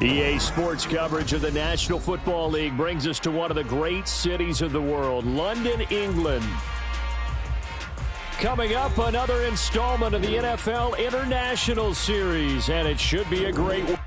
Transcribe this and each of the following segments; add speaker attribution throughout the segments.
Speaker 1: EA Sports coverage of the National Football League brings us to one of the great cities of the world, London, England. Coming up, another installment of the NFL International Series, and it should be a great one.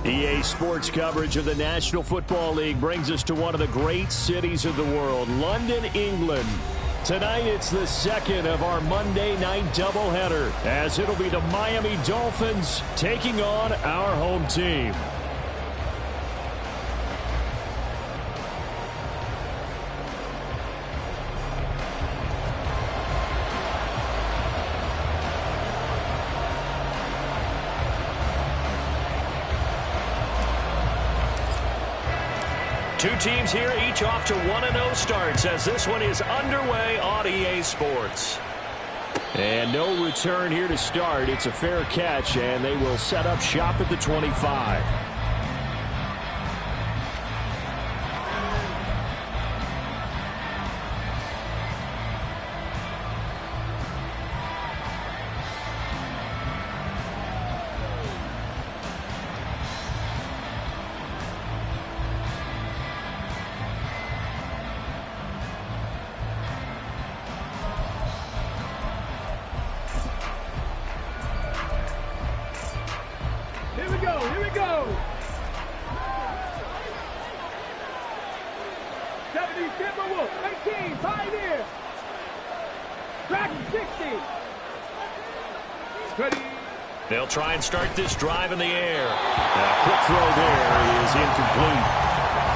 Speaker 1: EA Sports coverage of the National Football League brings us to one of the great cities of the world, London, England. Tonight, it's the second of our Monday night doubleheader, as it'll be the Miami Dolphins taking on our home team. Two teams here, each off to 1-0 starts as this one is underway on EA Sports. And no return here to start. It's a fair catch, and they will set up shop at the 25.
Speaker 2: Here we go. 70 Timberwolves, 18, Pioneer. Track 60. Ready.
Speaker 1: They'll try and start this drive in the air. A quick throw there is incomplete.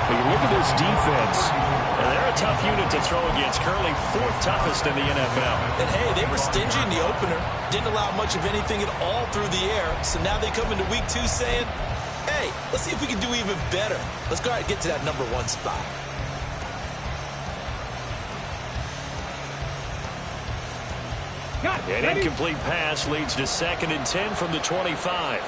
Speaker 1: But you look at this defense, and they're a tough unit to throw against, currently fourth toughest in the NFL.
Speaker 3: And hey, they were stingy in the opener, didn't allow much of anything at all through the air. So now they come into week 2 saying, hey, let's see if we can do even better. Let's go ahead and get to that number 1 spot.
Speaker 1: An incomplete pass leads to 2nd and 10 from the 25.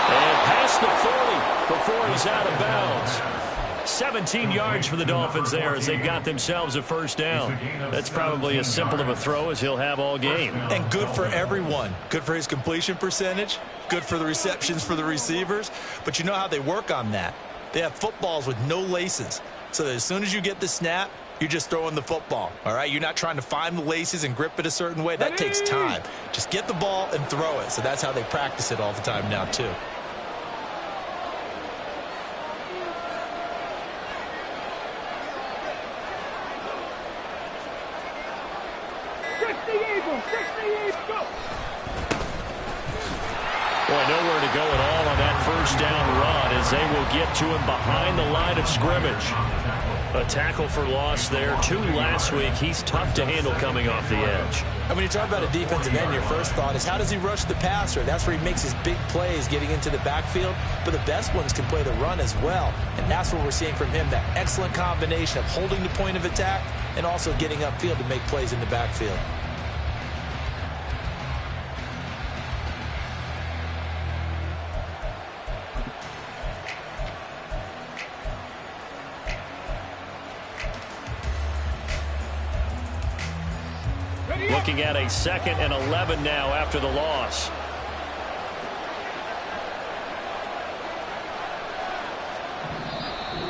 Speaker 1: And past the 40 before he's out of bounds. 17 yards for the Dolphins there as they got themselves a first down. That's probably as simple of a throw as he'll have all game.
Speaker 3: And good for everyone. Good for his completion percentage. Good for the receptions for the receivers. But you know how they work on that. They have footballs with no laces. So that as soon as you get the snap, you're just throwing the football. All right? You're not trying to find the laces and grip it a certain way. That takes time. Just get the ball and throw it. So that's how they practice it all the time now, too.
Speaker 1: Boy, nowhere to go at all on that first down run as they will get to him behind the line of scrimmage. A tackle for loss there. 2 last week. He's tough to handle coming off the edge.
Speaker 3: And when you talk about a defensive end, your first thought is how does he rush the passer? That's where he makes his big plays getting into the backfield. But the best ones can play the run as well. And that's what we're seeing from him, that excellent combination of holding the point of attack and also getting upfield to make plays in the backfield.
Speaker 1: Looking at a 2nd and 11 now after the loss.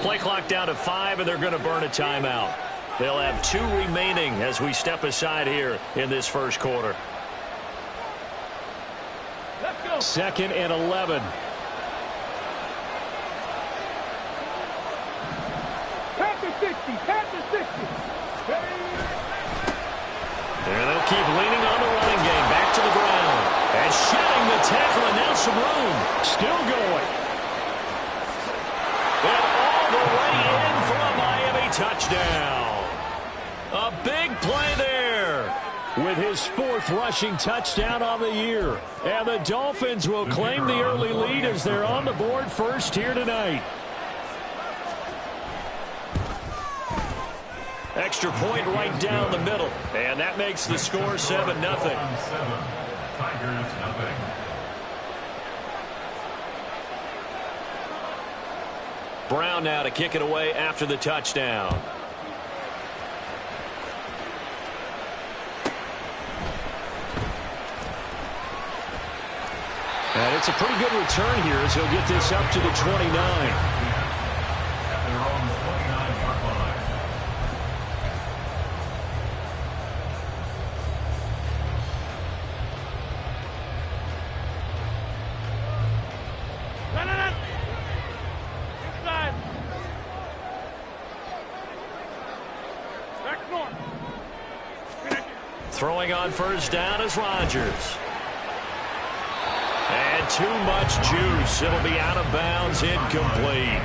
Speaker 1: Play clock down to 5, and they're going to burn a timeout. They'll have 2 remaining as we step aside here in this first quarter.
Speaker 2: Let's go.
Speaker 1: 2nd and 11.
Speaker 2: Panther 60. Panther 60.
Speaker 1: And they'll keep leaning on the running game. Back to the ground. And shedding the tackle, and now some room. Still going. And all the way in for a Miami touchdown. A big play there with his 4th rushing touchdown on the year. And the Dolphins will claim the early lead as they're on the board first here tonight. Extra point right down the middle. And that makes the score 7-0.
Speaker 4: Tigers, nothing.
Speaker 1: Brown now to kick it away after the touchdown. And it's a pretty good return here as he'll get this up to the 29. Throwing on first down is Rodgers. And too much juice. It'll be out of bounds, incomplete.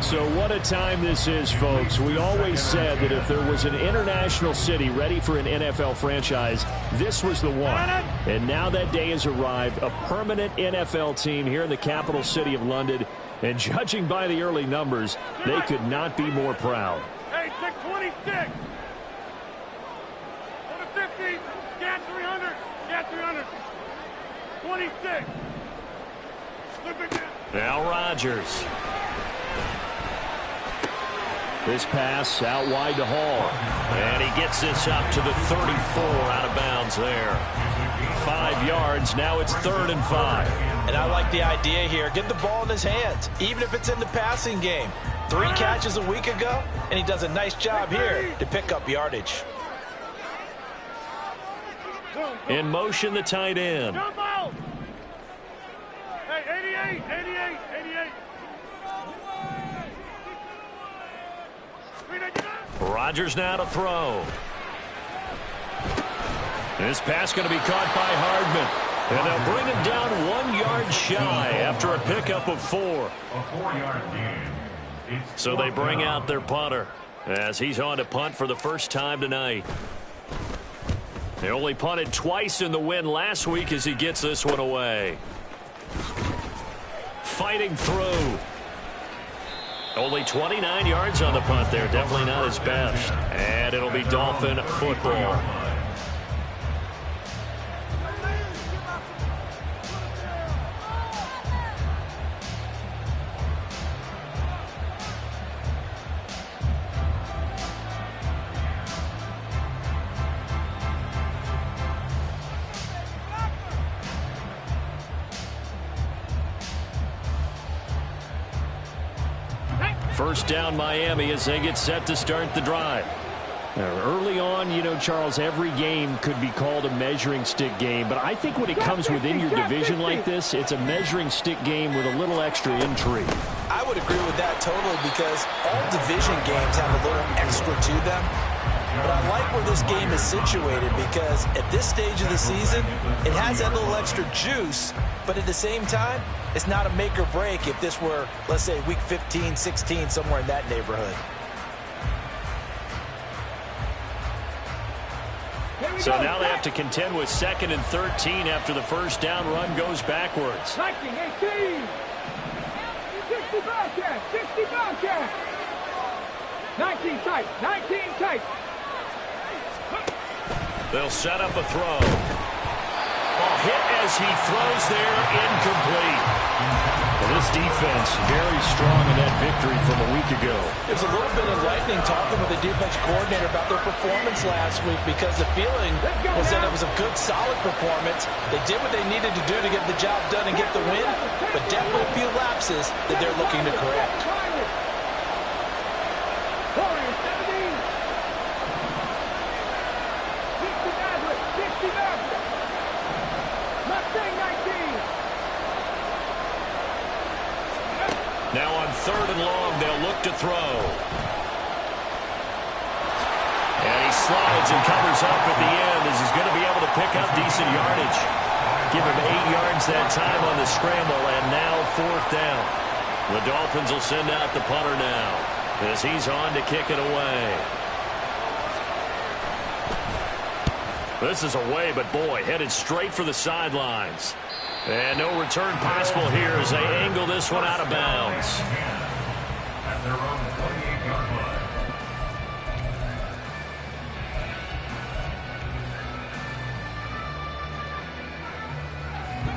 Speaker 1: So what a time this is, folks. We always said that if there was an international city ready for an NFL franchise, this was the one. And now that day has arrived, a permanent NFL team here in the capital city of London. And judging by the early numbers, they could not be more proud.
Speaker 2: Hey, take 26. 50, get 300, get 300. 26.
Speaker 1: Now Rodgers. This pass out wide to Hall. And he gets this up to the 34, out of bounds there. 5 yards, now it's 3rd and 5.
Speaker 3: And I like the idea here. Get the ball in his hands, even if it's in the passing game. 3 catches a week ago, and he does a nice job here to pick up yardage.
Speaker 1: In motion, the tight end.
Speaker 2: Jump out. Hey, 88, 88, 88.
Speaker 1: Rodgers now to throw. This pass going to be caught by Hardman. And they'll bring him down 1 yard shy after a pickup of 4.
Speaker 4: A 4-yard gain.
Speaker 1: So they bring out their punter as he's on to punt for the first time tonight. They only punted twice in the win last week as he gets this one away. Fighting through. Only 29 yards on the punt there. Definitely not his best. And it'll be Dolphin football. First down Miami as they get set to start the drive. Now, early on, you know, Charles, every game could be called a measuring stick game. But I think when it comes within your division like this, it's a measuring stick game with a little extra intrigue.
Speaker 3: I would agree with that totally because all division games have a little extra to them. But I like where this game is situated because at this stage of the season, it has that little extra juice, but at the same time, it's not a make or break if this were, let's say, week 15, 16, somewhere in that neighborhood.
Speaker 1: So now they have to contend with 2nd and 13 after the first down run goes backwards.
Speaker 2: 19, 18. 60 Bobcat, 60 Bobcat. 19 tight, 19 tight.
Speaker 1: They'll set up a throw. Ball hit as he throws there, incomplete. Well, this defense very strong in that victory from a week ago.
Speaker 3: It was a little bit enlightening talking with the defense coordinator about their performance last week because the feeling was that it was a good, solid performance. They did what they needed to do to get the job done and get the win, but definitely a few lapses that they're looking to correct.
Speaker 1: Now on 3rd and long, they'll look to throw. And he slides and covers up at the end as he's going to be able to pick up decent yardage. Give him 8 yards that time on the scramble, and now 4th down. The Dolphins will send out the punter now as he's on to kick it away. This is away, but boy, headed straight for the sidelines. And no return possible here as they angle this one out of bounds.
Speaker 4: At their own 28-yard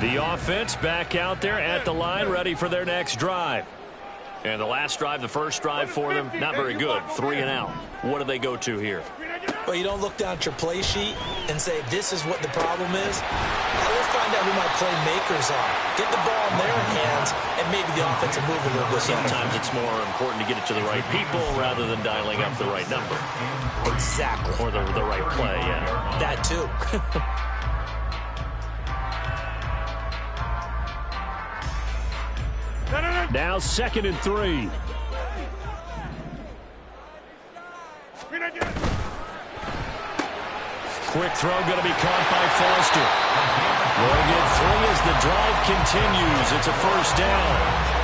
Speaker 4: line.
Speaker 1: The offense back out there at the line, ready for their next drive. And the last drive, the first drive for them, not very good. 3 and out. What do they go to here?
Speaker 3: Well, you don't look down at your play sheet and say, this is what the problem is. Now, let's find out who my playmakers are. Get the ball in their hands, and maybe the offense will move a little bit.
Speaker 1: Sometimes it's more important to get it to the right people rather than dialing up the right number.
Speaker 3: Exactly.
Speaker 1: Or the right play, yeah.
Speaker 3: That, too.
Speaker 1: Now 2nd and 3. Quick throw going to be caught by Foster. They'll get 3 as the drive continues. It's a first down.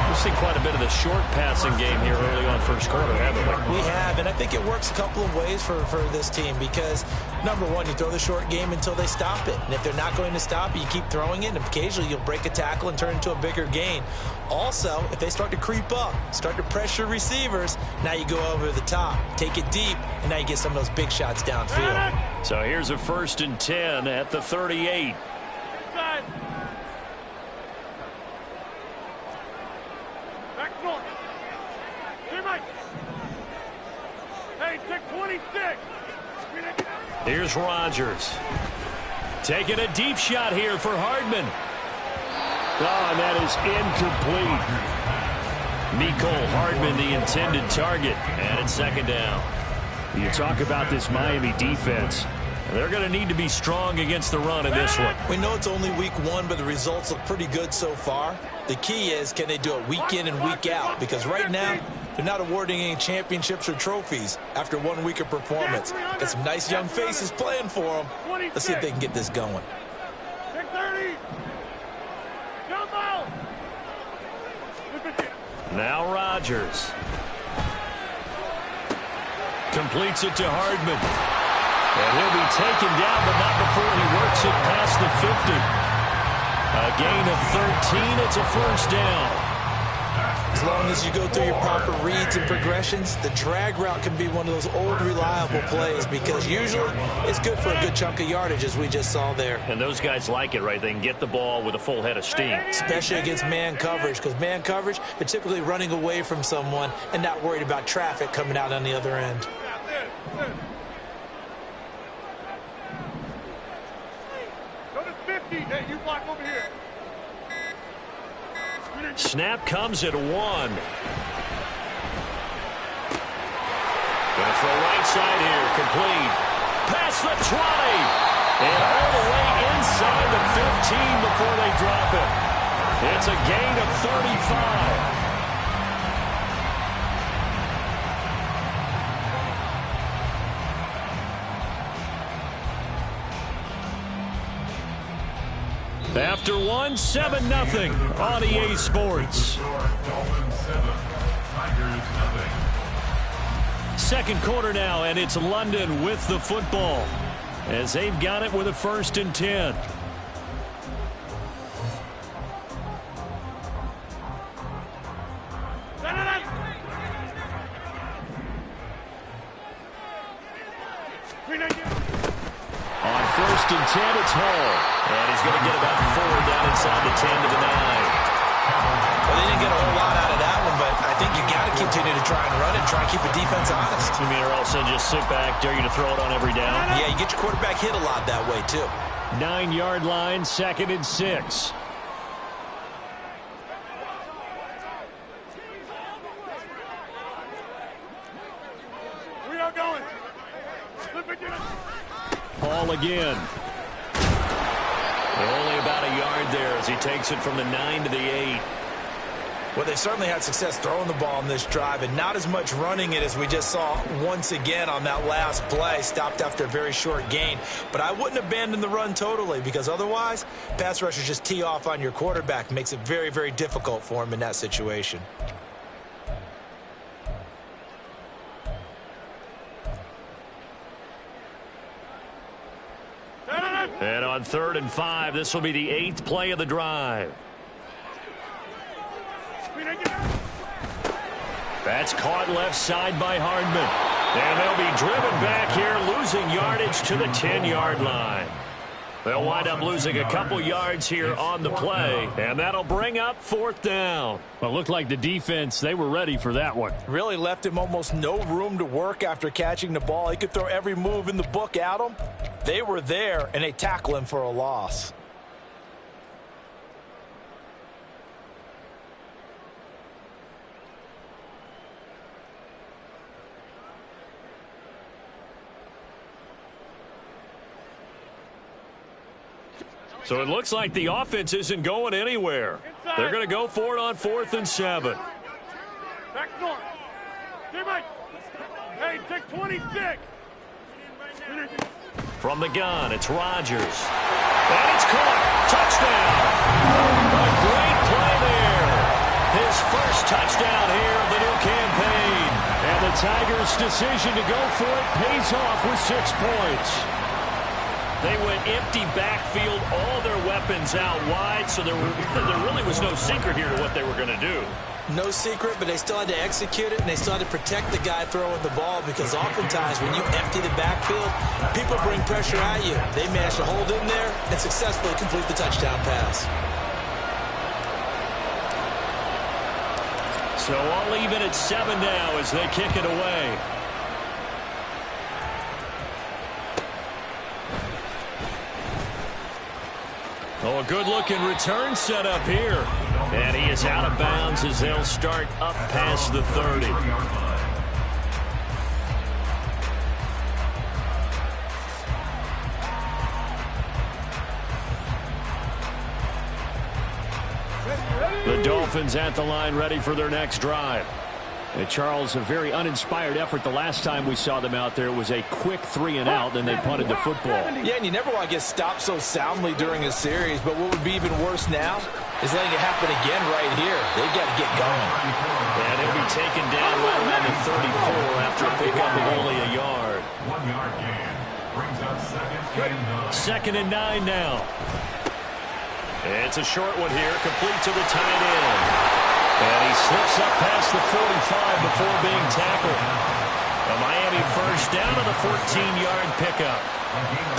Speaker 1: We've seen quite a bit of the short passing game here early on first quarter, haven't we?
Speaker 3: We have, and I think it works a couple of ways for this team because, number one, you throw the short game until they stop it. And if they're not going to stop it, you keep throwing it, and occasionally you'll break a tackle and turn into a bigger gain. Also, if they start to creep up, start to pressure receivers, now you go over the top, take it deep, and now you get some of those big shots downfield.
Speaker 1: So here's a 1st and 10 at the 38.
Speaker 2: Inside. Back north. Hey, Mike. Hey, take 26.
Speaker 1: Here's Rodgers. Taking a deep shot here for Hardman. Oh, and that is incomplete. Mecole Hardman, the intended target. And it's 2nd down. You talk about this Miami defense. They're going to need to be strong against the run in this one.
Speaker 3: We know it's only week 1, but the results look pretty good so far. The key is, can they do it week in and week out? Because right now, they're not awarding any championships or trophies after 1 week of performance. Got some nice young faces playing for them. Let's see if they can get this going.
Speaker 2: Take 30. Jump out.
Speaker 1: Now Rodgers. Completes it to Hardman. And he'll be taken down, but not before he works it past the 50. A gain of 13. It's a first down.
Speaker 3: As long as you go through your proper reads and progressions, the drag route can be one of those old reliable plays because usually it's good for a good chunk of yardage, as we just saw there.
Speaker 1: And those guys like it, right? They can get the ball with a full head of steam.
Speaker 3: Especially against man coverage, because man coverage, they're typically running away from someone and not worried about traffic coming out on the other end.
Speaker 2: Go to 50. Hey, you block over here.
Speaker 1: Snap comes at 1. Going for a right side here. Complete. Past the 20. And all the way inside the 15 before they drop it. It's a gain of 35. After one, 7-0 on EA Sports.
Speaker 4: Dolphins 7, Tigers 0.
Speaker 1: Second quarter now, and it's London with the football as they've got it with a 1st and 10. On 1st and 10, it's Hall. And he's going to get about 4 down inside the 10 to the 9.
Speaker 3: Well, they didn't get a whole lot out of that one, but I think you got to continue to try and run it and try and keep the defense honest.
Speaker 1: You mean, or also just sit back, dare you to throw it on every down?
Speaker 3: Yeah, you get your quarterback hit a lot that way, too.
Speaker 1: 9-yard line, 2nd and 6.
Speaker 2: We are going.
Speaker 1: Hall again. Only about a yard there as he takes it from the 9 to the 8.
Speaker 3: Well, they certainly had success throwing the ball in this drive and not as much running it as we just saw once again on that last play. Stopped after a very short gain. But I wouldn't abandon the run totally because otherwise, pass rushers just tee off on your quarterback. Makes it very, very difficult for him in that situation.
Speaker 1: And on 3rd and 5, this will be the 8th play of the drive. That's caught left side by Hardman. And they'll be driven back here, losing yardage to the 10-yard line. They'll wind up losing a couple yards here on the play, and that'll bring up 4th down. Well, it looked like the defense, they were ready for that one.
Speaker 3: Really left him almost no room to work after catching the ball. He could throw every move in the book at him. They were there, and they tackle him for a loss.
Speaker 1: So it looks like the offense isn't going anywhere. They're going to go for it on 4th and 7.
Speaker 2: Back north. Teammate. Hey, take 26.
Speaker 1: From the gun, it's Rodgers. And it's caught. Touchdown. A great play there. His first touchdown here of the new campaign. And the Tigers' decision to go for it pays off with 6 points. They went empty backfield, all their weapons out wide, so there really was no secret here to what they were going to do.
Speaker 3: No secret, but they still had to execute it, and they still had to protect the guy throwing the ball because oftentimes when you empty the backfield, people bring pressure at you. They managed to hold in there and successfully complete the touchdown pass.
Speaker 1: So all even at 7 now as they kick it away. Oh, a good-looking return set up here. And he is out of bounds as they'll start up past the 30. The Dolphins at the line ready for their next drive. And Charles, a very uninspired effort the last time we saw them out there. It was a quick 3-and-out, then they punted the football.
Speaker 3: Yeah, and you never want to get stopped so soundly during a series, but what would be even worse now is letting it happen again right here. They've got to get going.
Speaker 1: And he'll be taken down right around the 34 after a pickup of only a yard.
Speaker 4: 1 yard gain. Brings up 2nd and 9.
Speaker 1: 2nd and 9 now. It's a short one here, complete to the tight end. And he slips up past the 45 before being tackled. A Miami first down on the 14-yard pickup.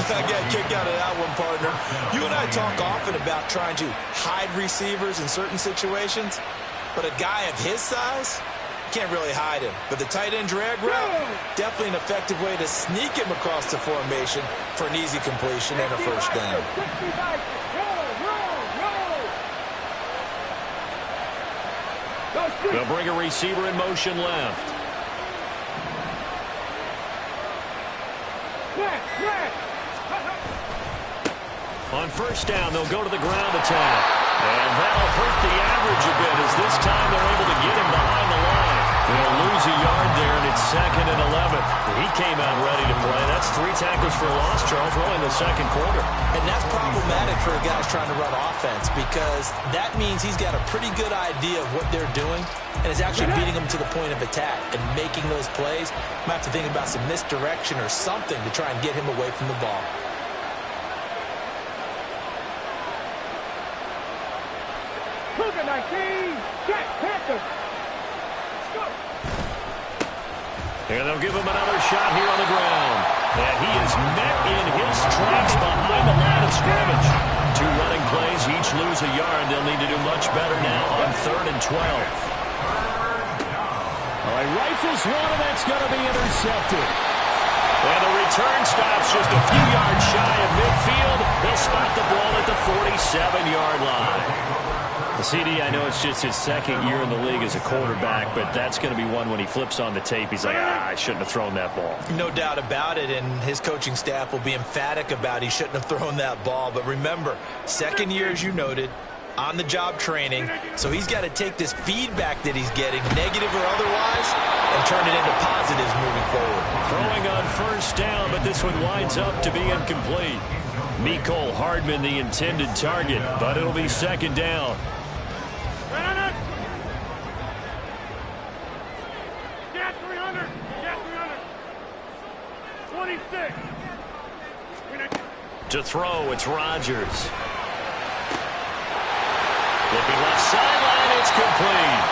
Speaker 3: I got a kick out of that one, partner. You and I talk often about trying to hide receivers in certain situations, but a guy of his size, you can't really hide him. But the tight end drag route, definitely an effective way to sneak him across the formation for an easy completion and a first down.
Speaker 1: They'll bring a receiver in motion left. On first down, they'll go to the ground attack. And that'll hurt the average a bit as this time they're able to get him behind the line. They'll lose a yard there, and it's 2nd and 11. He came out ready to play. That's 3 tackles for a loss, Charles, really in the second quarter.
Speaker 3: And that's probably problematic for a guy who's trying to run offense because that means he's got a pretty good idea of what they're doing and is actually beating them to the point of attack and making those plays. Might have to think about some misdirection or something to try and get him away from the ball.
Speaker 2: Cougar 19, Jack Panther.
Speaker 1: And they'll give him another shot here on the ground. And he is met in his tracks behind the line of scrimmage. 2 running plays, each lose a yard. They'll need to do much better now on 3rd and 12. All right, rifles one, and that's going to be intercepted. And the return stops just a few yards shy of midfield. They'll spot the ball at the 47-yard line. The CD, I know it's just his 2nd year in the league as a quarterback, but that's going to be one when he flips on the tape. He's like, I shouldn't have thrown that ball.
Speaker 3: No doubt about it, and his coaching staff will be emphatic about he shouldn't have thrown that ball. But remember, 2nd year, as you noted, on-the-job training, so he's got to take this feedback that he's getting, negative or otherwise, and turn it into positives moving forward.
Speaker 1: Throwing on 1st down, but this one winds up to be incomplete. Mecole Hardman, the intended target, but it'll be 2nd down.
Speaker 2: Get 300. Get 300. 26.
Speaker 1: To throw, it's Rodgers. Looking left sideline, it's complete.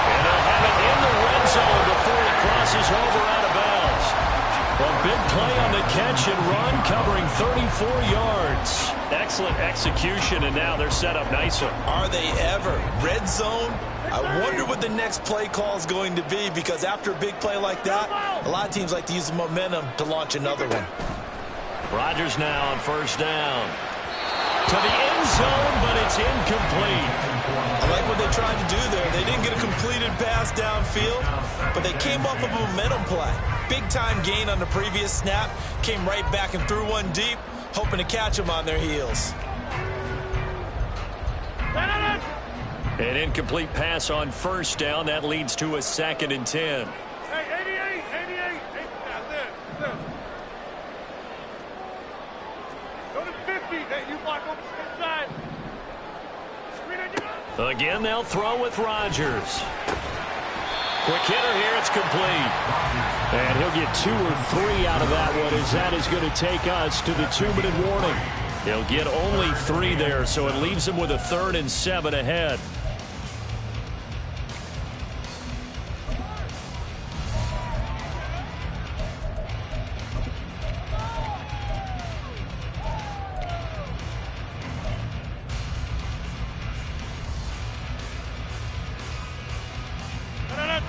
Speaker 1: And they'll have it in the red zone before he crosses over out of bounds. A big play on the catch and run, covering 34 yards. Excellent execution, and now they're set up nicer.
Speaker 3: Are they ever? Red zone? I wonder what the next play call is going to be, because after a big play like that, a lot of teams like to use the momentum to launch another one.
Speaker 1: Rodgers now on 1st down. To the end zone, but it's incomplete.
Speaker 3: I like what they tried to do there. They didn't get a completed pass downfield, but they came up with a momentum play. Big-time gain on the previous snap, came right back and threw one deep, hoping to catch them on their heels.
Speaker 1: An incomplete pass on 1st down. That leads to a 2nd and 10.
Speaker 2: Hey, 88. Now, go to 50. Hey, you block over inside.
Speaker 1: Again, they'll throw with Rodgers. Quick hitter here, it's complete. And he'll get 2 or 3 out of that one, as that is going to take us to the 2-minute warning. He'll get only 3 there, so it leaves him with a 3rd and 7 ahead.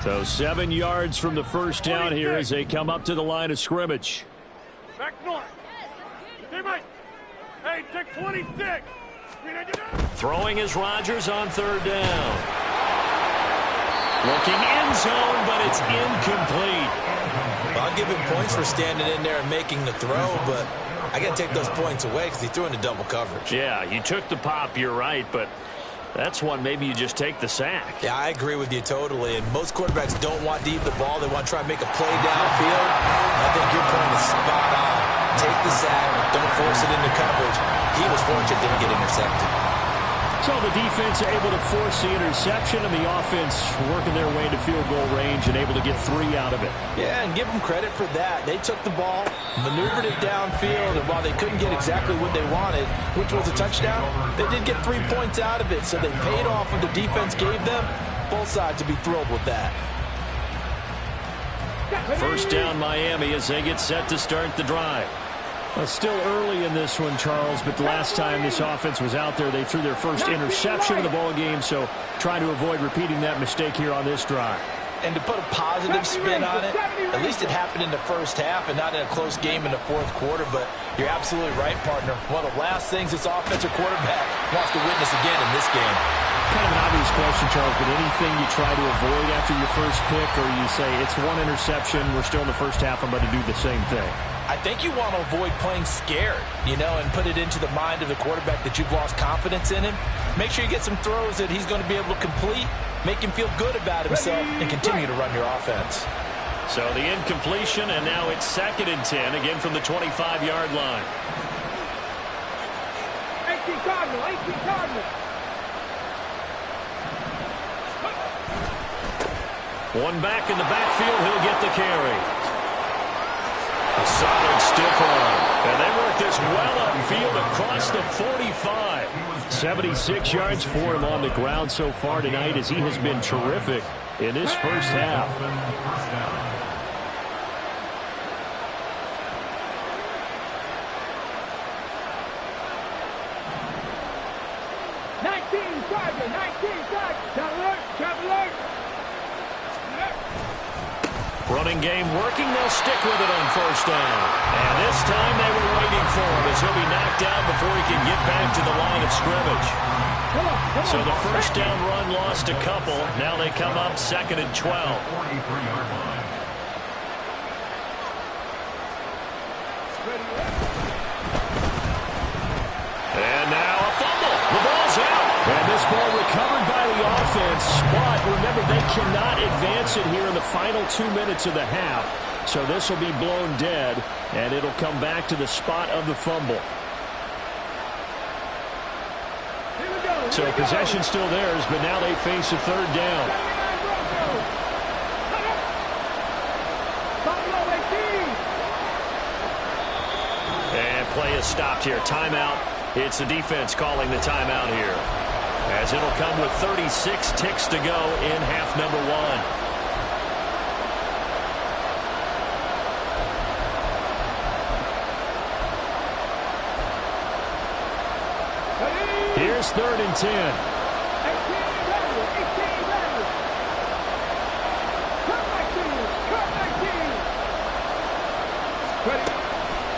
Speaker 1: So 7 yards from the 1st down here as they come up to the line of scrimmage.
Speaker 2: Back north. Hey, take 26.
Speaker 1: Throwing is Rodgers on 3rd down. Looking end zone, but it's incomplete.
Speaker 3: Well, I'll give him points for standing in there and making the throw, but I got to take those points away because he threw into double coverage.
Speaker 1: Yeah, you took the pop, you're right, but that's one maybe you just take the sack.
Speaker 3: Yeah, I agree with you totally. And most quarterbacks don't want to eat the ball. They want to try and make a play downfield. I think your point is spot on. Take the sack. Don't force it into coverage. He was fortunate didn't get intercepted.
Speaker 1: So the defense able to force the interception, and the offense working their way to field goal range and able to get 3 out of it.
Speaker 3: Yeah, and give them credit for that. They took the ball, maneuvered it downfield, and while they couldn't get exactly what they wanted, which was a touchdown, they did get 3 points out of it, so they paid off what the defense gave them. Both sides would be thrilled with that.
Speaker 1: 1st down Miami as they get set to start the drive. Well, still early in this one, Charles, but the last time this offense was out there, they threw their first interception of the ball game, so trying to avoid repeating that mistake here on this drive.
Speaker 3: And to put a positive spin on it, at least it happened in the 1st half and not in a close game in the 4th quarter, but you're absolutely right, partner. One of the last things this offensive quarterback wants to witness again in this game.
Speaker 1: Kind of an obvious question, Charles, but anything you try to avoid after your first pick, or you say it's 1 interception, we're still in the 1st half, I'm going to do the same thing?
Speaker 3: I think you want to avoid playing scared, and put it into the mind of the quarterback that you've lost confidence in him. Make sure you get some throws that he's going to be able to complete, make him feel good about himself, and continue to run your offense.
Speaker 1: So the incompletion, and now it's 2nd and 10, again from the 25-yard line.
Speaker 2: Hey,
Speaker 1: One back in the backfield, he'll get the carry. A solid stiff arm. And they work this well upfield across the 45. 76 yards for him on the ground so far tonight as he has been terrific in this first half. Running game working, they'll stick with it on first down. And this time they were waiting for him as he'll be knocked down before he can get back to the line of scrimmage. So the first down run lost a couple. Now they come up 2nd and 12.
Speaker 4: 43-yard line.
Speaker 1: And now a fumble. The ball's out. And this ball recovered by the offense. But remember, they cannot advance it here in the final 2 minutes of the half. So this will be blown dead, and it'll come back to the spot of the fumble. So possession still theirs, but now they face a third down. And play is stopped here. Timeout. It's the defense calling the timeout here, as it'll come with 36 ticks to go in half number 1. Here's 3rd and 10.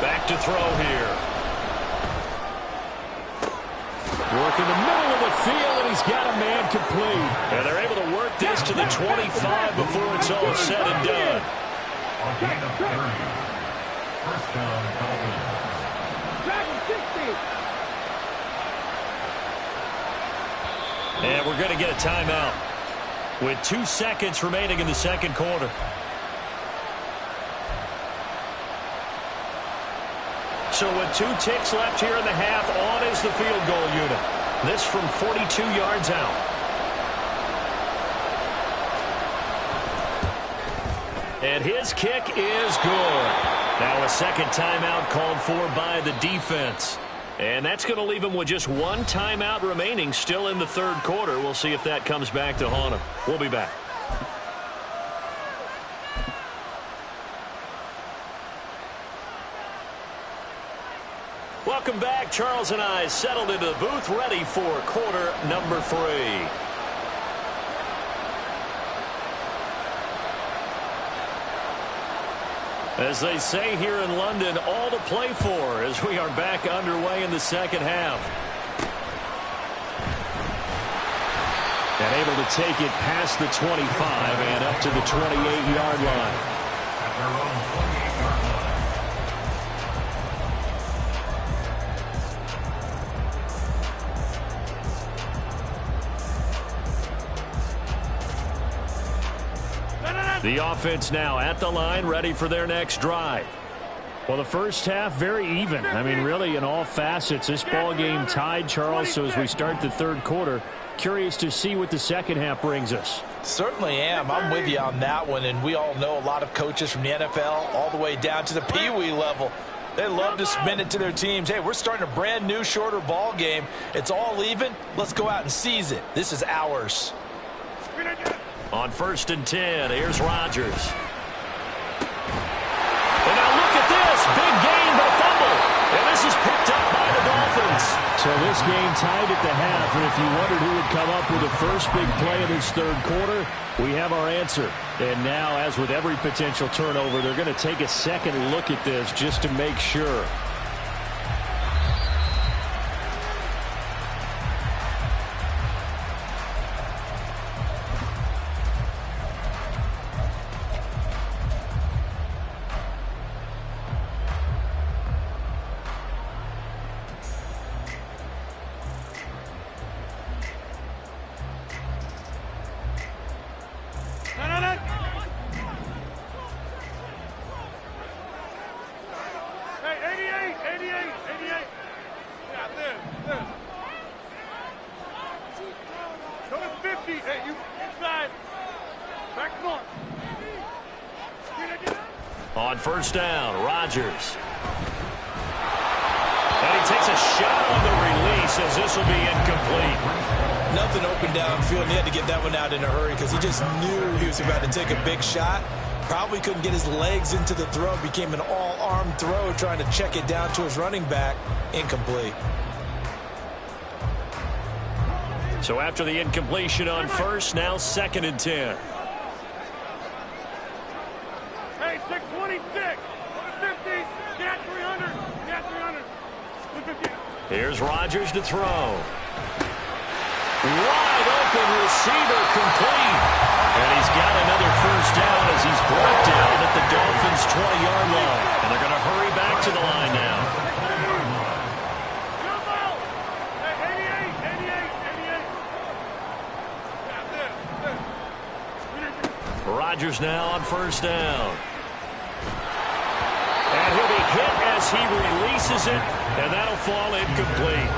Speaker 1: Back to throw here. Work in the middle of the field, and he's got a man complete. And they're able to work this to the 25 before it's all said and done.
Speaker 4: On gain of 30. First down, Dolphins.
Speaker 1: And we're going to get a timeout with 2 seconds remaining in the second quarter. So with 2 ticks left here in the half, on is the field goal unit. This from 42 yards out. And his kick is good. Now a second timeout called for by the defense. And that's going to leave him with just 1 timeout remaining still in the third quarter. We'll see if that comes back to haunt him. We'll be back. Welcome back. Charles and I settled into the booth, ready for quarter number 3. As they say here in London, all to play for as we are back underway in the second half. And able to take it past the 25 and up to the 28-yard line.
Speaker 4: At their own 28-yard line.
Speaker 1: The offense now at the line, ready for their next drive. Well, the first half, very even. I mean, really, in all facets, this ball game tied, Charles. So as we start the third quarter, curious to see what the second half brings us.
Speaker 3: Certainly am. I'm with you on that one. And we all know a lot of coaches from the NFL all the way down to the Pee-wee level. They love to spin it to their teams. Hey, we're starting a brand new, shorter ball game. It's all even. Let's go out and seize it. This is ours.
Speaker 1: On 1st and 10, here's Rodgers. And now look at this. Big gain, but a fumble. And this is picked up by the Dolphins. So this game tied at the half. And if you wondered who would come up with the first big play of this third quarter, we have our answer. And now, as with every potential turnover, they're going to take a second look at this just to make sure.
Speaker 2: Hey, 88!
Speaker 1: On first down, Rodgers. And he takes a shot on the release as this will be incomplete.
Speaker 3: Nothing open downfield, and he had to get that one out in a hurry because he just knew he was about to take a big shot. Probably couldn't get his legs into the throw. Became an all-arm throw trying to check it down to his running back. Incomplete.
Speaker 1: So after the incompletion on first, now 2nd and 10.
Speaker 2: Hey, 626. 50. Get 300. Get 300. 50.
Speaker 1: Here's Rodgers to throw. Wide open receiver complete. And he's got another first down as he's brought down at the Dolphins' 20-yard line. And they're going to hurry back to the line now.
Speaker 2: Jump out. Hey, 88.
Speaker 1: Rodgers now on first down. And he'll be hit as he releases it, and that'll fall incomplete.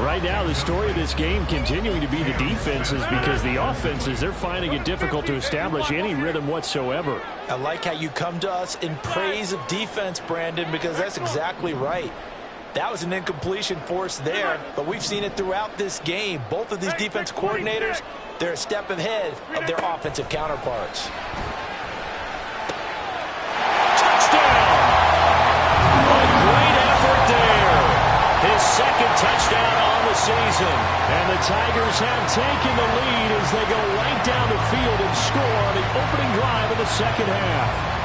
Speaker 1: Right now, the story of this game continuing to be the defenses because the offenses, they're finding it difficult to establish any rhythm whatsoever.
Speaker 3: I like how you come to us in praise of defense, Brandon, because that's exactly right. That was an incompletion force there, but we've seen it throughout this game. Both of these defense coordinators, they're a step ahead of their offensive counterparts.
Speaker 1: Touchdown! A great effort there. His 2nd touchdown on the season. And the Tigers have taken the lead as they go right down the field and score on the opening drive of the 2nd half.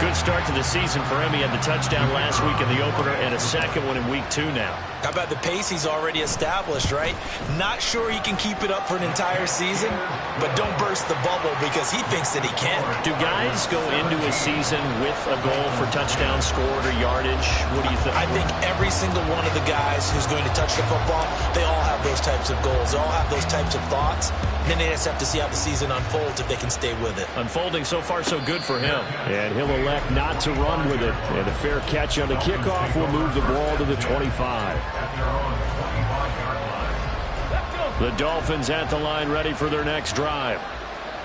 Speaker 1: Good start to the season for him. He had the touchdown last week in the opener and a 2nd one in week 2 now.
Speaker 3: How about the pace he's already established, right? Not sure he can keep it up for an entire season, but don't burst the bubble because he thinks that he can.
Speaker 1: Do guys go into a season with a goal for touchdown scored or yardage? What do you think?
Speaker 3: I think every single one of the guys who's going to touch the football, they all have those types of goals. They all have those types of thoughts. And then they just have to see how the season unfolds if they can stay with it.
Speaker 1: Unfolding so far so good for him. And he'll elect not to run with it. And a fair catch on the kickoff will move the ball to the 25. The Dolphins at the line ready for their next drive.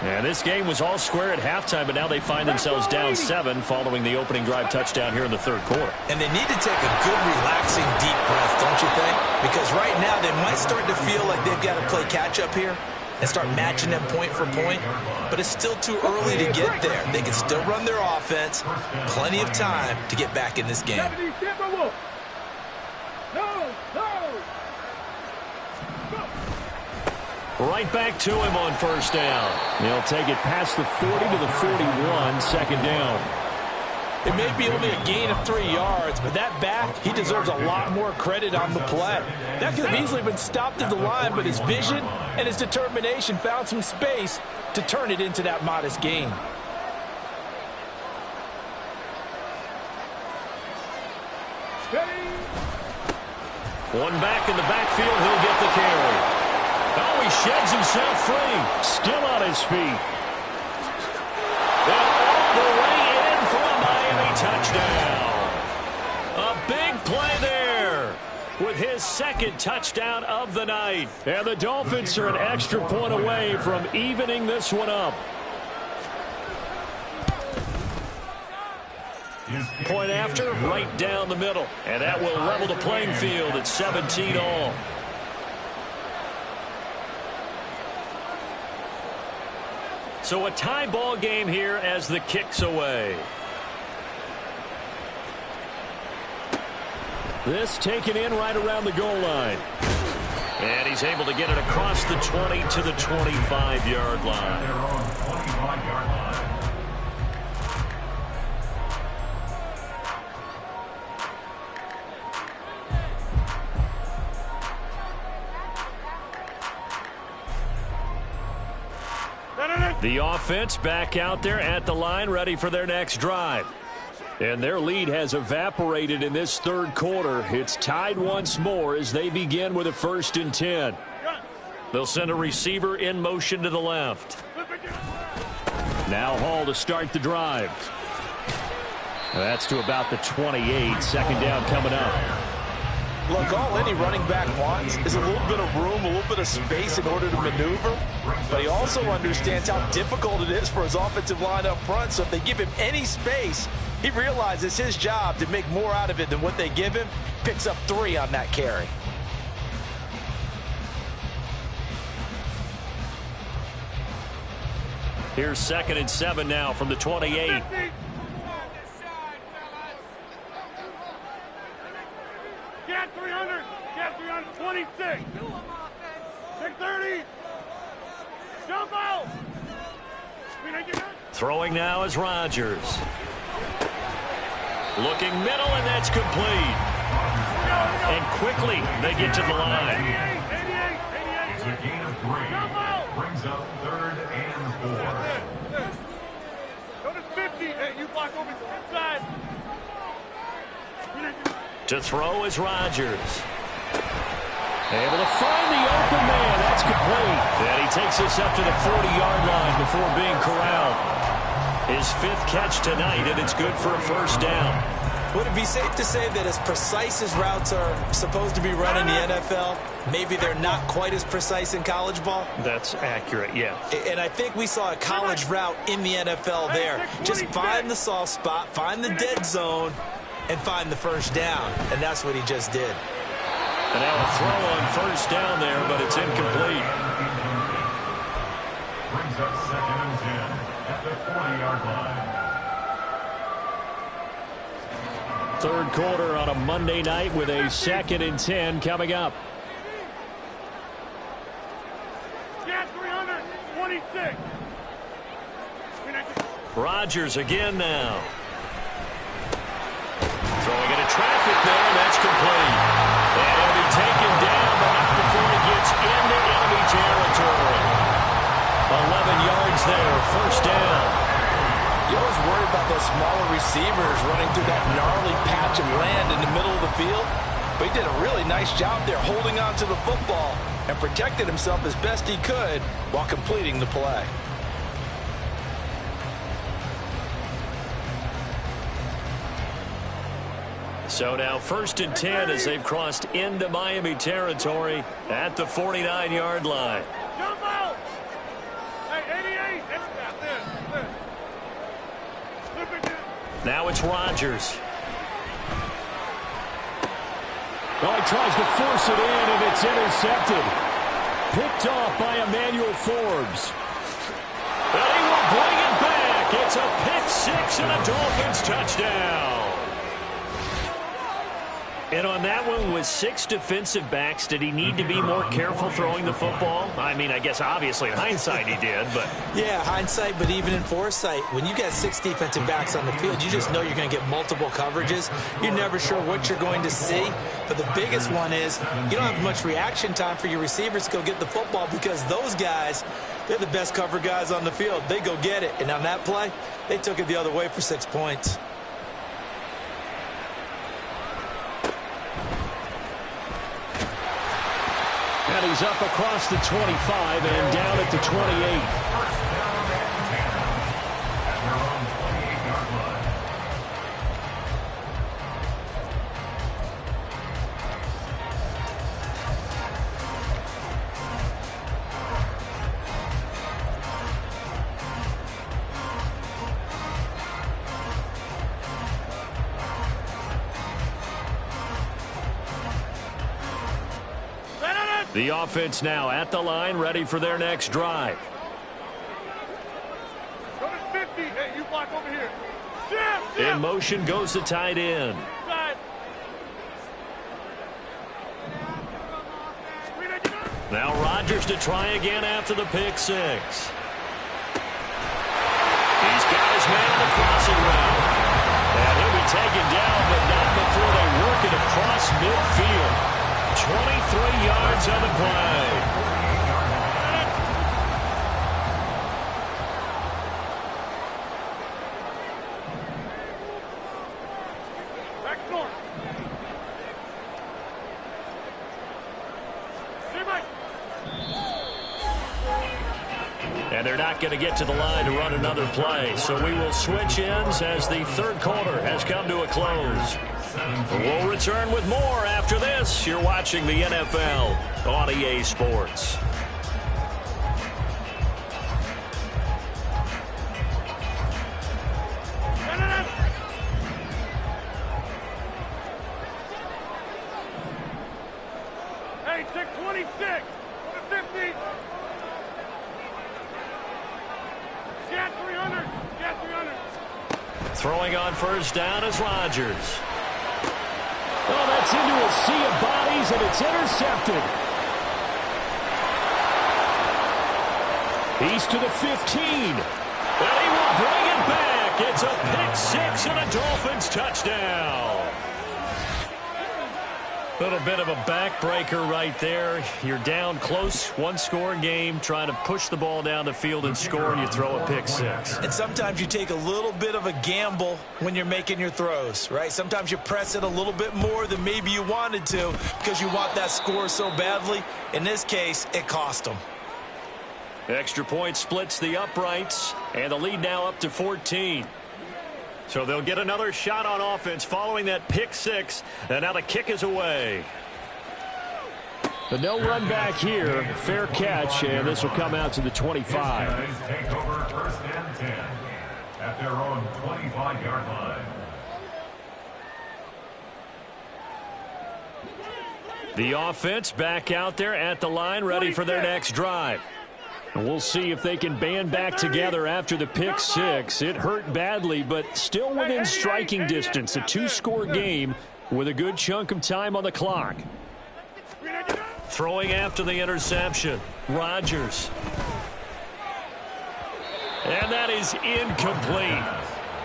Speaker 1: And this game was all square at halftime, but now they find themselves down 7 following the opening drive touchdown here in the 3rd quarter.
Speaker 3: And they need to take a good, relaxing, deep breath, don't you think? Because right now they might start to feel like they've got to play catch-up here and start matching them point for point. But it's still too early to get there. They can still run their offense. Plenty of time to get back in this game.
Speaker 1: Right back to him on first down. He'll take it past the 40 to the 41, 2nd down.
Speaker 3: It may be only a gain of 3 yards, but that back, he deserves a lot more credit on the play. That could have easily been stopped at the line, but his vision and his determination found some space to turn it into that modest gain.
Speaker 1: One back in the backfield, he'll get the carry. Oh, he sheds himself free. Still on his feet. And all the way in for a Miami touchdown. A big play there with his 2nd touchdown of the night. And the Dolphins are an extra point away from evening this one up. Point after, right down the middle. And that will level the playing field at 17 all. So a tie ball game here as the kick's away. This taken in right around the goal line. And he's able to get it across the 20 to the 25-yard line. The offense back out there at the line, ready for their next drive. And their lead has evaporated in this 3rd quarter. It's tied once more as they begin with a 1st and 10. They'll send a receiver in motion to the left. Now Hall to start the drive. That's to about the 28. 2nd down coming up.
Speaker 3: Look, all any running back wants is a little bit of room, a little bit of space in order to maneuver. But he also understands how difficult it is for his offensive line up front. So if they give him any space, he realizes his job to make more out of it than what they give him. Picks up 3 on that carry.
Speaker 1: Here's 2nd and 7 now from the 28.
Speaker 2: Get 300. Get 326. 630. Jump out.
Speaker 1: Throwing now is Rodgers. Looking middle, and that's complete. And quickly they get to the line.
Speaker 2: 88.
Speaker 4: It's a gain of 3. Brings up 3rd and 4.
Speaker 2: Notice 50. Hey, you block over the inside.
Speaker 1: To throw is Rodgers. Able to find the open man. That's complete. And he takes us up to the 40-yard line before being corralled. His 5th catch tonight, and it's good for a first down.
Speaker 3: Would it be safe to say that as precise as routes are supposed to be run in the NFL, maybe they're not quite as precise in college ball?
Speaker 1: That's accurate, yeah.
Speaker 3: And I think we saw a college route in the NFL there. Just find the soft spot, find the dead zone, and find the first down. And that's what he just did.
Speaker 1: And now a throw on first down there, but it's incomplete.
Speaker 4: Brings up 2nd and 10 at the 40-yard line.
Speaker 1: 3rd quarter on a Monday night with a 2nd and 10 coming up.
Speaker 2: Get 326.
Speaker 1: Rodgers again now. Throwing into traffic there, and that's complete. And he'll be taken down, but not before he gets into enemy territory. 11 yards there, first down.
Speaker 3: You always worry about those smaller receivers running through that gnarly patch of land in the middle of the field. But he did a really nice job there holding on to the football and protected himself as best he could while completing the play.
Speaker 1: So now 1st and 10 as they've crossed into Miami territory at the 49-yard line.
Speaker 2: Jump out. Hey, 88.
Speaker 1: Now it's Rodgers. Well, he tries to force it in, and it's intercepted. Picked off by Emmanuel Forbes. And he will bring it back. It's a pick 6 and a Dolphins touchdown. And on that one, with 6 defensive backs, did he need to be more careful throwing the football? I mean, I guess obviously in hindsight he did, but...
Speaker 3: Yeah, hindsight, but even in foresight, when you got 6 defensive backs on the field, you just know you're going to get multiple coverages. You're never sure what you're going to see. But the biggest one is you don't have much reaction time for your receivers to go get the football because those guys, they're the best cover guys on the field. They go get it. And on that play, they took it the other way for 6 points.
Speaker 1: And he's up across the 25 and down at the 28. The offense now at the line, ready for their next drive.
Speaker 2: Go to 50. Hey, you block over here.
Speaker 1: In motion goes the tight end. Now Rodgers to try again after the pick 6. He's got his man on the crossing route. And he'll be taken down, but not before they work it across midfield. 23 yards on the play. And they're not going to get to the line to run another play. So we will switch ends as the 3rd quarter has come to a close. We'll return with more after this. You're watching the NFL on EA Sports.
Speaker 2: Hey, take 26. Go to 50. Get 300. Get 300.
Speaker 1: Throwing on first down is Rodgers. Oh, that's into a sea of bodies, and it's intercepted. He's to the 15. And he will bring it back. It's a pick six and a Dolphins touchdown. Little bit of a backbreaker right there. You're down close, one-score game, trying to push the ball down the field and score, and you throw a pick six.
Speaker 3: And sometimes you take a little bit of a gamble when you're making your throws, right? Sometimes you press it a little bit more than maybe you wanted to because you want that score so badly. In this case, it cost them.
Speaker 1: Extra point splits the uprights, and the lead now up to 14. So they'll get another shot on offense following that pick six, and now the kick is away. But no run back here. Fair catch, and this will come out to the 25.
Speaker 4: His guys take over first and 10 at their own 25-yard line.
Speaker 1: The offense back out there at the line, ready for their next drive. And we'll see if they can band back together after the pick six. It hurt badly, but still within striking distance. A two-score game with a good chunk of time on the clock. Throwing after the interception, Rodgers. And that is incomplete.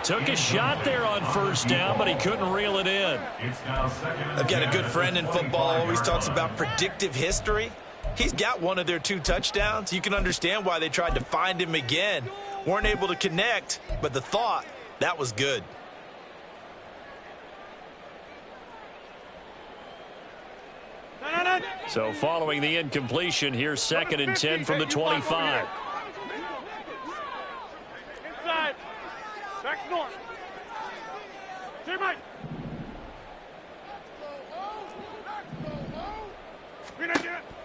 Speaker 1: Took a shot there on first down, but he couldn't reel it in.
Speaker 3: I've got a good friend in football, always talks about predictive history. He's got one of their 2 touchdowns. You can understand why they tried to find him again. Weren't able to connect, but the thought, that was good.
Speaker 1: So following the incompletion, here's 2nd and 10 from the 25.
Speaker 2: Inside. Back north. Teammate.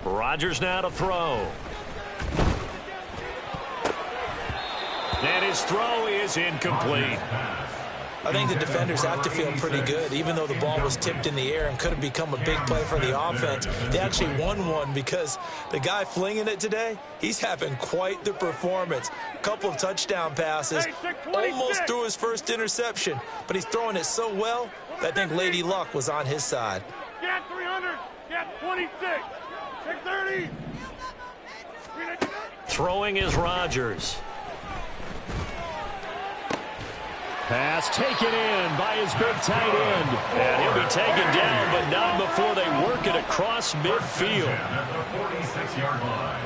Speaker 1: Rodgers now to throw. And his throw is incomplete.
Speaker 3: I think the defenders have to feel pretty good. Even though the ball was tipped in the air and could have become a big play for the offense, they actually won one because the guy flinging it today, he's having quite the performance. A couple of touchdown passes, almost threw his first interception, but he's throwing it so well that I think Lady Luck was on his side.
Speaker 2: Get 300. Get 26. Get 30.
Speaker 1: Throwing is Rodgers. Pass taken in by his big tight end. And he'll be taken down, but not before they work it across midfield.
Speaker 4: At the 46-yard line.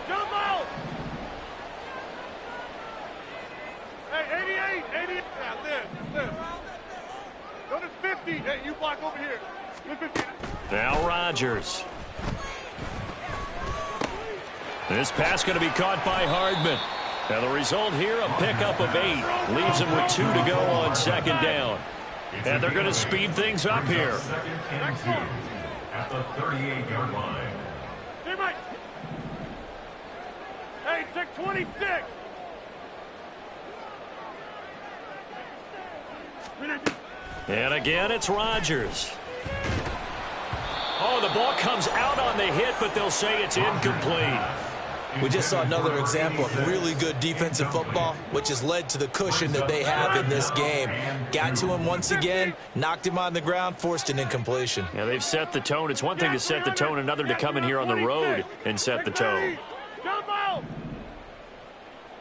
Speaker 2: Jump out. Hey, 88. Yeah, this. Go to 50. Hey, you block over here.
Speaker 1: Now Rodgers. This pass going to be caught by Hardman. And the result here, a pickup of 8. Leaves him with 2 to go on 2nd down. And they're going to speed things up here.
Speaker 4: 2nd and 2 at the 38-yard line.
Speaker 2: Teammate. Hey, take 26.
Speaker 1: And again, it's Rodgers. Oh, the ball comes out on the hit, but they'll say it's incomplete.
Speaker 3: We just saw another example of really good defensive football, which has led to the cushion that they have in this game. Got to him once again, knocked him on the ground, forced an incompletion.
Speaker 1: Yeah, they've set the tone. It's one thing to set the tone, another to come in here on the road and set the tone.
Speaker 2: Jump out.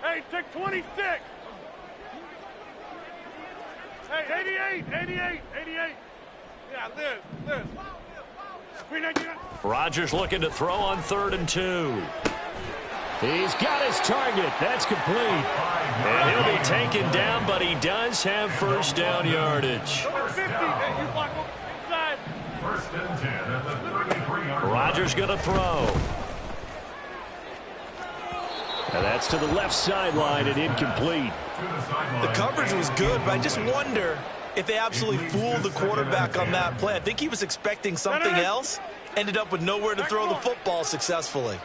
Speaker 2: Hey, take 26. Hey, 88. Yeah, this.
Speaker 1: Rodgers looking to throw on 3rd and 2. He's got his target. That's complete. And he'll be taken down, but he does have first down yardage.
Speaker 4: First and 10 at the 33-yard line.
Speaker 1: Rodgers going to throw. And that's to the left sideline and incomplete.
Speaker 3: The coverage was good, but I just wonder if they absolutely fooled the quarterback on that play. I think he was expecting something else, ended up with nowhere to throw the football successfully.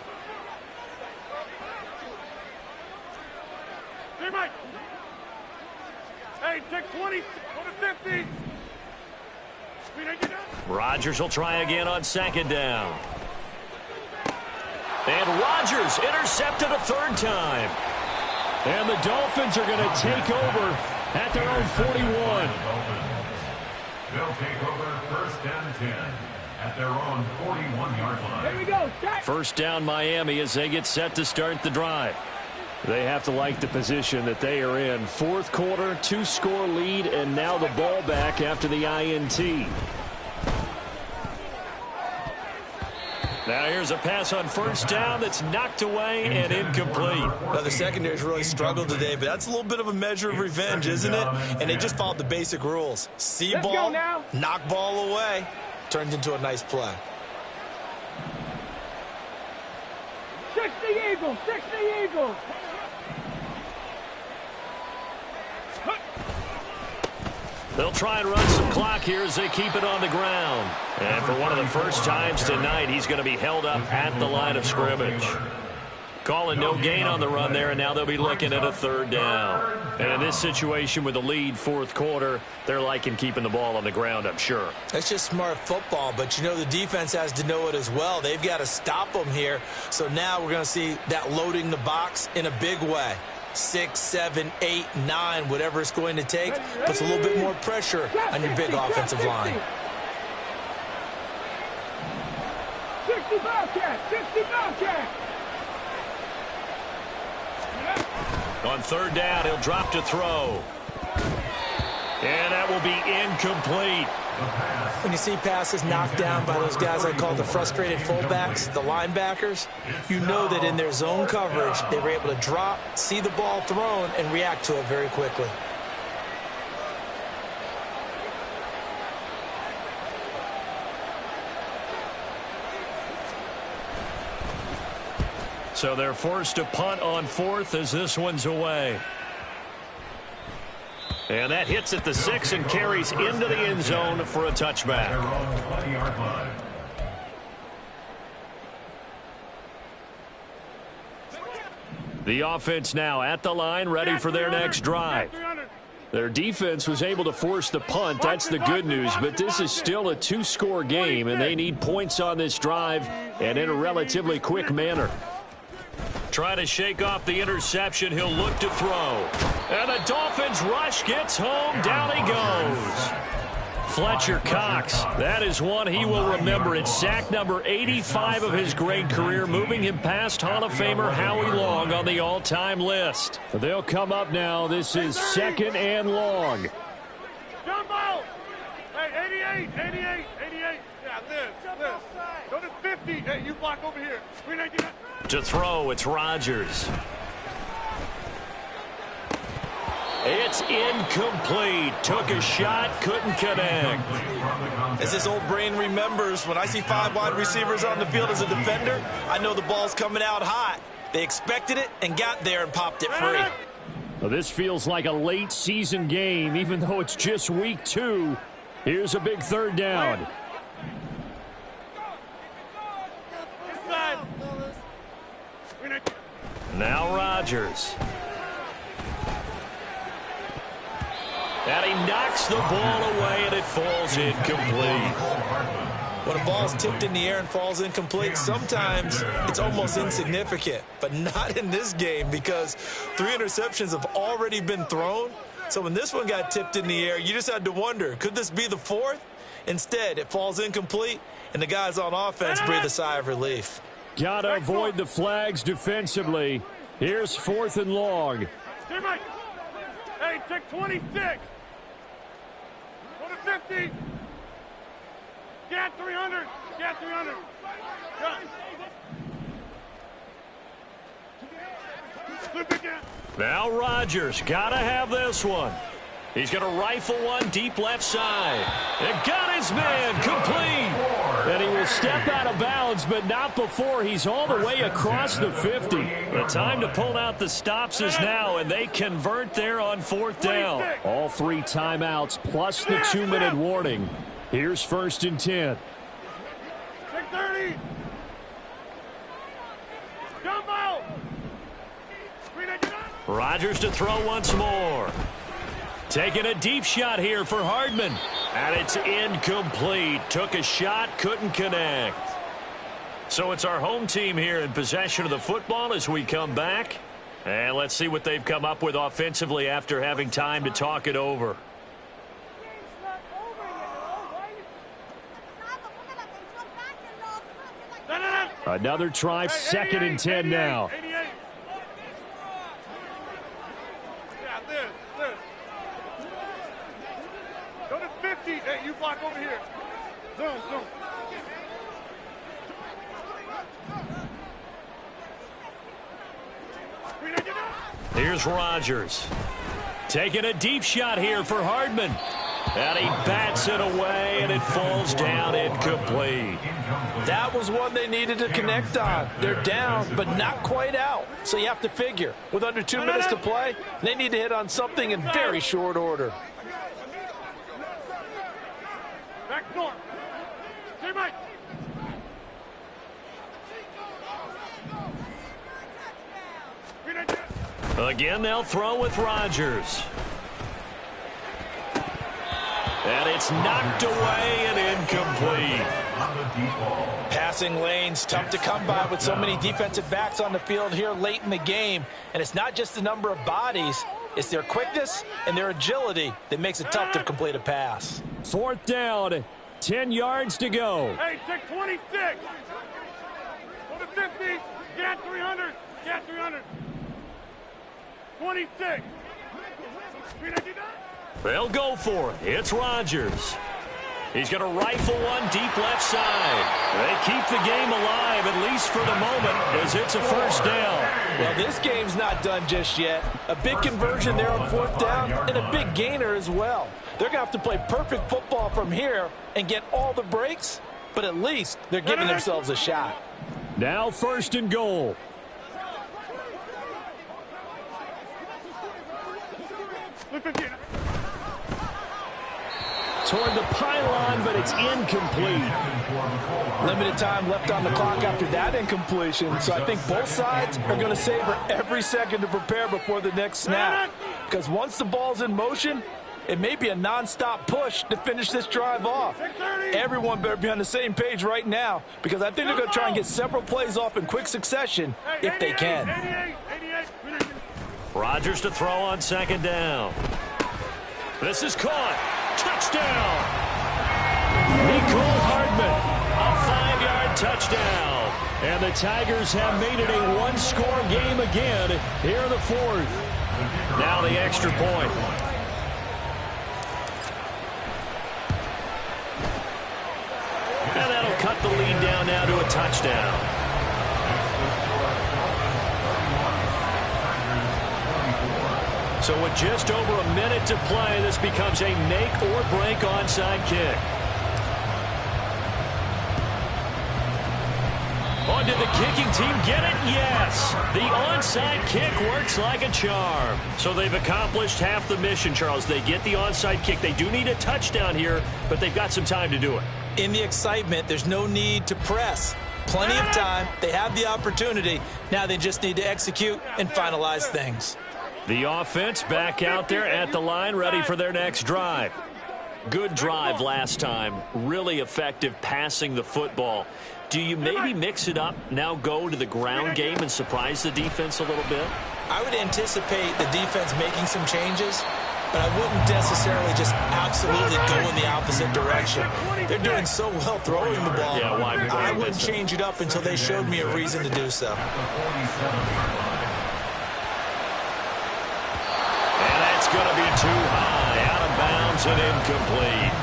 Speaker 2: Hey, take 20, go to 50.
Speaker 1: Rodgers will try again on second down. And Rodgers intercepted a third time. And the Dolphins are going to take over at their own 41.
Speaker 4: They'll take over first and 10 at their own 41-yard line.
Speaker 2: There we go.
Speaker 1: First down Miami as they get set to start the drive. They have to like the position that they are in. Fourth quarter, 2-score lead, and now the ball back after the INT. Now here's a pass on first down that's knocked away and incomplete.
Speaker 3: Now the secondary's really struggled today, but that's a little bit of a measure of revenge, isn't it? And they just followed the basic rules. See ball, knock ball away. Turned into a nice play.
Speaker 2: 60 Eagles, 60 Eagles.
Speaker 1: They'll try and run some clock here as they keep it on the ground. And for one of the first times tonight, he's going to be held up at the line of scrimmage. Calling no gain on the run there, and now they'll be looking at a third down. And in this situation with the lead fourth quarter, they're liking keeping the ball on the ground, I'm sure.
Speaker 3: That's just smart football, but you know the defense has to know it as well. They've got to stop them here. So now we're going to see that loading the box in a big way. 6, 7, 8, 9, whatever it's going to take, puts a little bit more pressure on your big offensive line.
Speaker 2: 60 Bobcat, 60 Bobcat.
Speaker 1: On third down, he'll drop to throw. And that will be incomplete.
Speaker 3: When you see passes knocked down by those guys I call the frustrated fullbacks, the linebackers, you know that in their zone coverage, they were able to drop, see the ball thrown, and react to it very quickly.
Speaker 1: So they're forced to punt on fourth as this one's away. And that hits at the 6 and carries into the end zone for a touchback. The offense now at the line, ready for their next drive. Their defense was able to force the punt. That's the good news, but this is still a 2-score game, and they need points on this drive and in a relatively quick manner. Trying to shake off the interception. He'll look to throw. And the Dolphins rush gets home. Down he goes. Fletcher Cox. That is one he will remember. It's sack number 85 of his great career, moving him past Hall of Famer Howie Long on the all-time list. They'll come up now. This is second and long.
Speaker 2: Jumbo! Hey, 88, 88, 88. Yeah, Liz. Go to 50. Hey, you block over here.
Speaker 1: To throw, it's Rodgers. It's incomplete. Took a shot, couldn't connect.
Speaker 3: As this old brain remembers, when I see 5 wide receivers on the field as a defender, I know the ball's coming out hot. They expected it and got there and popped it free.
Speaker 1: Well, this feels like a late season game, even though it's just week 2. Here's a big third down. Now Rodgers. And he knocks the ball away, and it falls incomplete.
Speaker 3: When a ball's tipped in the air and falls incomplete, sometimes it's almost insignificant, but not in this game because 3 interceptions have already been thrown. So when this one got tipped in the air, you just had to wonder, could this be the 4th? Instead, it falls incomplete, and the guys on offense breathe a sigh of relief.
Speaker 1: Got to avoid the flags defensively. Here's 4th and long.
Speaker 2: Hey, take 26. Go to 50. Get 300. Get 300.
Speaker 1: Now Rodgers got to have this one. He's going to rifle one deep left side. And got his man complete. And he will step out of bounds, but not before he's all the way across the 50. The time to pull out the stops is now, and they convert there on 4th down. All 3 timeouts plus the 2-minute warning. Here's 1st and 10.
Speaker 2: 6:30. Jumbo.
Speaker 1: Rodgers to throw once more. Taking a deep shot here for Hardman. And it's incomplete. Took a shot, couldn't connect. So it's our home team here in possession of the football as we come back. And let's see what they've come up with offensively after having time to talk it over. Another try, 2nd and 10 now.
Speaker 2: 88. Yeah, this. Go to 50. Hey, you block over here. Zoom.
Speaker 1: Here's Rodgers. Taking a deep shot here for Hardman. And he bats it away, and it falls down incomplete.
Speaker 3: That was one they needed to connect on. They're down, but not quite out. So you have to figure, with under 2 minutes to play, they need to hit on something in very short order.
Speaker 2: Back north. Teammate.
Speaker 1: Again, they'll throw with Rodgers. And it's knocked away and incomplete.
Speaker 3: Passing lanes, tough to come by with so many defensive backs on the field here late in the game. And it's not just the number of bodies, it's their quickness and their agility that makes it tough to complete a pass.
Speaker 1: 4th down, 10 yards to go.
Speaker 2: Hey, take 26. Go to 50. Get 300. Get 300. 26.
Speaker 1: They'll go for it. It's Rodgers. He's going to rifle one deep left side. They keep the game alive, at least for the moment, as it's a 1st down.
Speaker 3: Well, this game's not done just yet. A big conversion there on 4th down and a big gainer as well. They're going to have to play perfect football from here and get all the breaks, but at least they're giving themselves a shot.
Speaker 1: Now 1st and goal. Toward the pylon, but it's incomplete.
Speaker 3: Limited time left on the clock after that incompletion, so I think both sides are going to savor every second to prepare before the next snap. Because once the ball's in motion, it may be a non-stop push to finish this drive off. Everyone better be on the same page right now, because I think they're going to try and get several plays off in quick succession if they can.
Speaker 1: Rodgers to throw on 2nd down. This is caught. Touchdown. Nicole Hardman, a 5-yard touchdown. And the Tigers have made it a one-score game again here in the 4th. Now the extra point. And that'll cut the lead down now to a touchdown. So with just over a minute to play, this becomes a make-or-break onside kick. Oh, did the kicking team get it? Yes. The onside kick works like a charm. So they've accomplished half the mission, Charles. They get the onside kick. They do need a touchdown here, but they've got some time to do it.
Speaker 3: In the excitement, there's no need to press. Plenty of time. They have the opportunity. Now they just need to execute and finalize things.
Speaker 1: The offense back out there at the line, ready for their next drive. Good drive last time. Really effective passing the football. Do you maybe mix it up, now go to the ground game and surprise the defense a little bit?
Speaker 3: I would anticipate the defense making some changes, but I wouldn't necessarily just absolutely go in the opposite direction. They're doing so well throwing the ball.
Speaker 1: Yeah, why
Speaker 3: I wouldn't change it up until they showed me a reason to do so.
Speaker 1: Going to be too high, out of bounds and incomplete.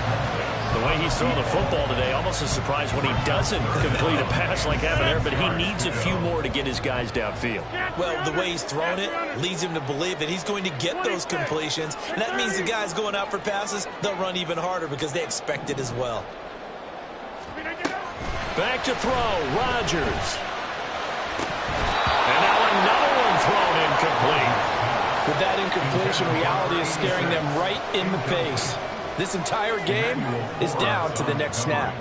Speaker 1: The way he's throwing the football today, almost a surprise when he doesn't complete a pass like having there, but he needs a few more to get his guys downfield.
Speaker 3: Well, the way he's thrown it leads him to believe that he's going to get those completions, and that means the guys going out for passes, they'll run even harder because they expect it as well.
Speaker 1: Back to throw, Rodgers. And now another one thrown incomplete.
Speaker 3: With that incompletion, reality is staring them right in the face. This entire game is down to the next snap.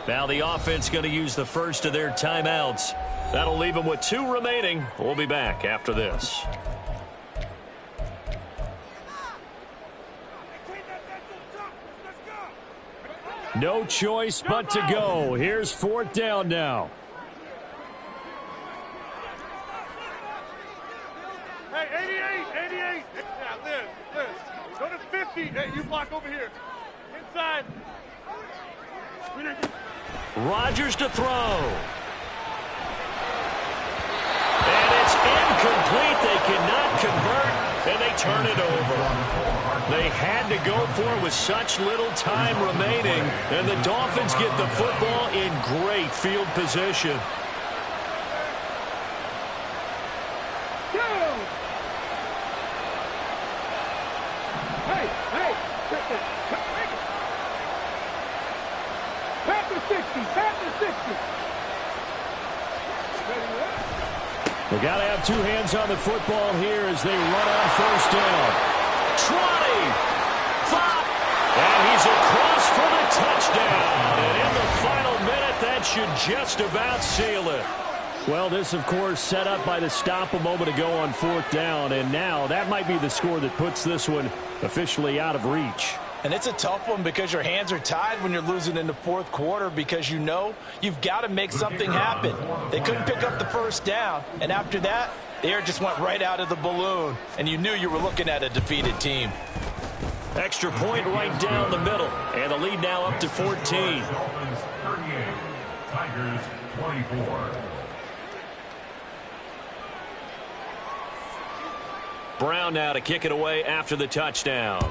Speaker 1: Now the offense going to use the first of their timeouts. That'll leave them with 2 remaining. We'll be back after this. No choice but to go. Here's 4th down now.
Speaker 2: Hey, 88. Yeah, Liz. Go to 50. Hey, you block over here. Inside.
Speaker 1: Rodgers to throw. And it's incomplete. They cannot convert, and they turn it over. They had to go for it with such little time remaining, and the Dolphins get the football in great field position.
Speaker 2: Hey. Back to 60.
Speaker 1: They got to have 2 hands on the football here as they run on 1st down. 20, 5, and he's across for the touchdown. And in the final minute, that should just about seal it. Well, this, of course, set up by the stop a moment ago on 4th down, and now that might be the score that puts this one officially out of reach.
Speaker 3: And it's a tough one because your hands are tied when you're losing in the 4th quarter because you know you've got to make something happen. They couldn't pick up the 1st down, and after that, the air just went right out of the balloon, and you knew you were looking at a defeated team.
Speaker 1: Extra point right down the middle, and the lead now up to 14.
Speaker 4: Dolphins 38, Tigers 24.
Speaker 1: Brown now to kick it away after the touchdown.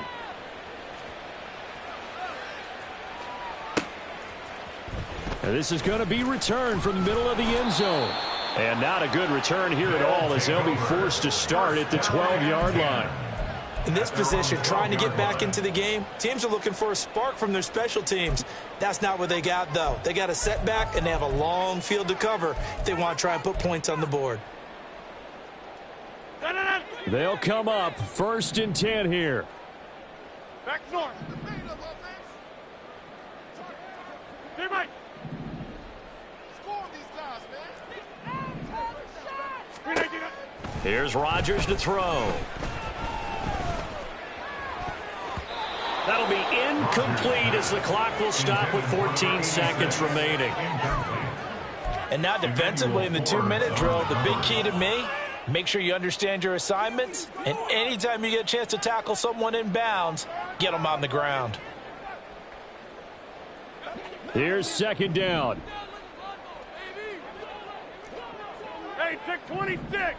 Speaker 1: And this is going to be returned from the middle of the end zone. And not a good return here at all as they'll be forced to start at the 12-yard line.
Speaker 3: In this position, trying to get back into the game, teams are looking for a spark from their special teams. That's not what they got, though. They got a setback, and they have a long field to cover if they want to try and put points on the board.
Speaker 1: They'll come up 1st and 10 here.
Speaker 2: Back north. Teammate.
Speaker 1: Here's Rodgers to throw. That'll be incomplete as the clock will stop with 14 seconds remaining.
Speaker 3: And now defensively in the 2-minute drill, the big key to me, make sure you understand your assignments, and anytime you get a chance to tackle someone in bounds, get them on the ground.
Speaker 1: Here's 2nd down.
Speaker 2: Hey, take 26.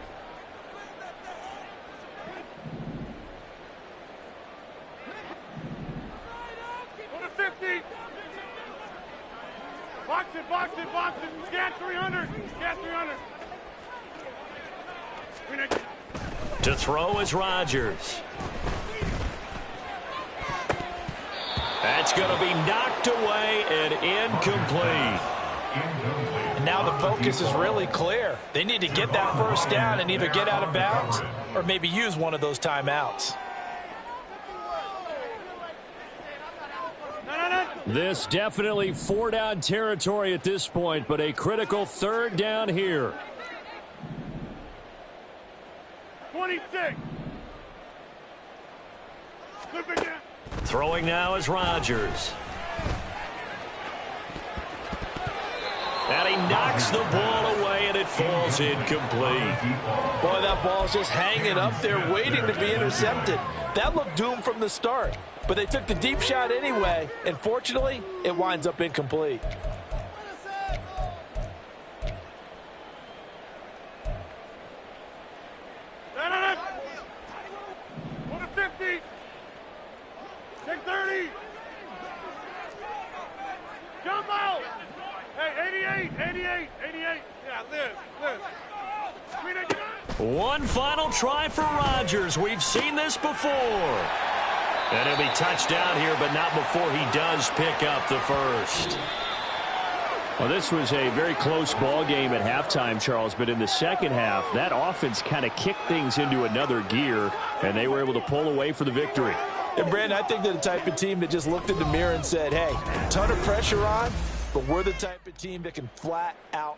Speaker 2: Go to 50. Box it. Scan 300.
Speaker 1: To throw is Rodgers. That's going to be knocked away and incomplete.
Speaker 3: And now the focus is really clear. They need to get that 1st down and either get out of bounds or maybe use one of those timeouts.
Speaker 1: This definitely 4-down territory at this point, but a critical 3rd down here.
Speaker 2: 26. Flip again.
Speaker 1: Throwing now is Rodgers. And he knocks the ball away, and it falls incomplete.
Speaker 3: Boy, that ball's just hanging up there waiting to be intercepted. That looked doomed from the start, but they took the deep shot anyway, and fortunately, it winds up incomplete.
Speaker 2: Go to 50. Take 30. Jump out. Hey, 88. Yeah, Liz.
Speaker 1: One final try for Rodgers. We've seen this before. And he'll be touchdown here, but not before he does pick up the first. Well, this was a very close ball game at halftime, Charles, but in the second half, that offense kind of kicked things into another gear, and they were able to pull away for the victory.
Speaker 3: And, Brandon, I think they're the type of team that just looked in the mirror and said, hey, ton of pressure on, but we're the type of team that can flat out